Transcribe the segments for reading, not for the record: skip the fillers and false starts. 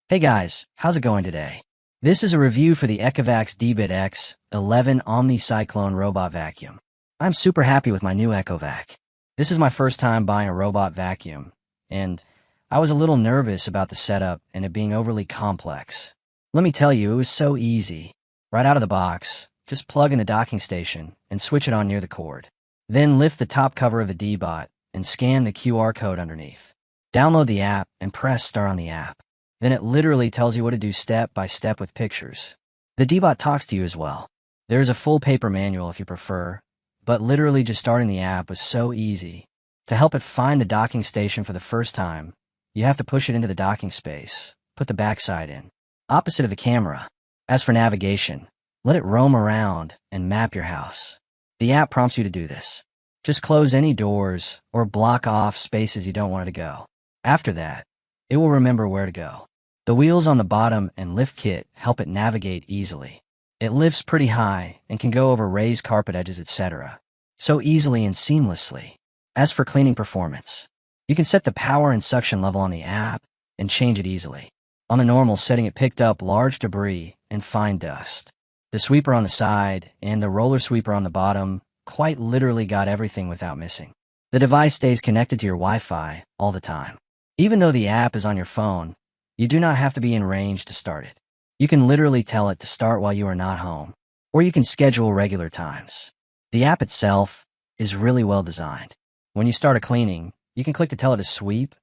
Hey guys, how's it going today? This is a review for the ECOVAC DEEBOT X11 OmniCyclone robot vacuum. I'm super happy with my new ECOVAC. This is my first time buying a robot vacuum, and I was a little nervous about the setup and it being overly complex. Let me tell you, it was so easy. Right out of the box, just plug in the docking station and switch it on near the cord. Then lift the top cover of the DEEBOT and scan the QR code underneath. Download the app and press start on the app. Then it literally tells you what to do step by step with pictures. The DEEBOT talks to you as well. There is a full paper manual if you prefer, but literally just starting the app was so easy. To help it find the docking station for the first time, you have to push it into the docking space, put the backside in, opposite of the camera. As for navigation, let it roam around and map your house. The app prompts you to do this. Just close any doors or block off spaces you don't want it to go. After that, it will remember where to go. The wheels on the bottom and lift kit help it navigate easily. It lifts pretty high and can go over raised carpet edges, etc. So easily and seamlessly. As for cleaning performance, you can set the power and suction level on the app and change it easily. On the normal setting, it picked up large debris and fine dust. The sweeper on the side and the roller sweeper on the bottom quite literally got everything without missing. The device stays connected to your Wi-Fi all the time. Even though the app is on your phone, you do not have to be in range to start it. You can literally tell it to start while you are not home, or you can schedule regular times. The app itself is really well designed. When you start a cleaning, you can click to tell it to sweep,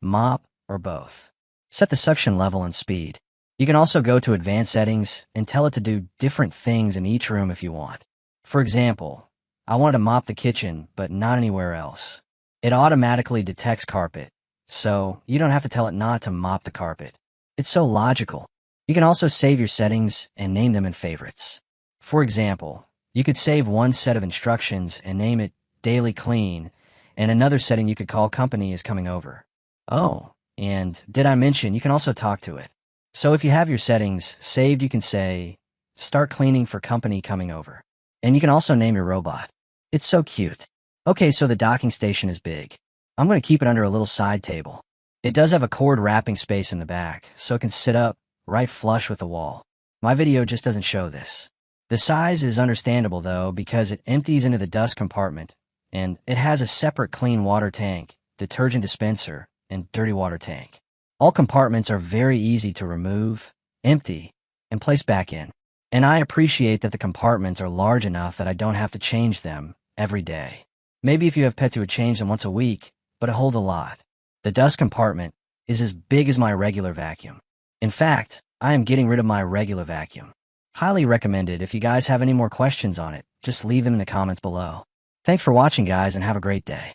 mop, or both. Set the suction level and speed. You can also go to advanced settings and tell it to do different things in each room if you want. For example, I wanted to mop the kitchen, but not anywhere else. It automatically detects carpet, so you don't have to tell it not to mop the carpet. It's so logical. You can also save your settings and name them in favorites. For example, you could save one set of instructions and name it Daily Clean, and another setting you could call Company is Coming Over. Oh, and did I mention you can also talk to it? So if you have your settings saved, you can say, Start Cleaning for Company Coming Over. And you can also name your robot. It's so cute. Okay, so the docking station is big. I'm going to keep it under a little side table. It does have a cord wrapping space in the back, so it can sit up right flush with the wall. My video just doesn't show this. The size is understandable though, because it empties into the dust compartment, and it has a separate clean water tank, detergent dispenser, and dirty water tank. All compartments are very easy to remove, empty, and place back in. And I appreciate that the compartments are large enough that I don't have to change them every day. Maybe if you have pets, you would change them once a week, but it holds a lot. The dust compartment is as big as my regular vacuum. In fact, I am getting rid of my regular vacuum. Highly recommended. If you guys have any more questions on it, just leave them in the comments below. Thanks for watching, guys, and have a great day.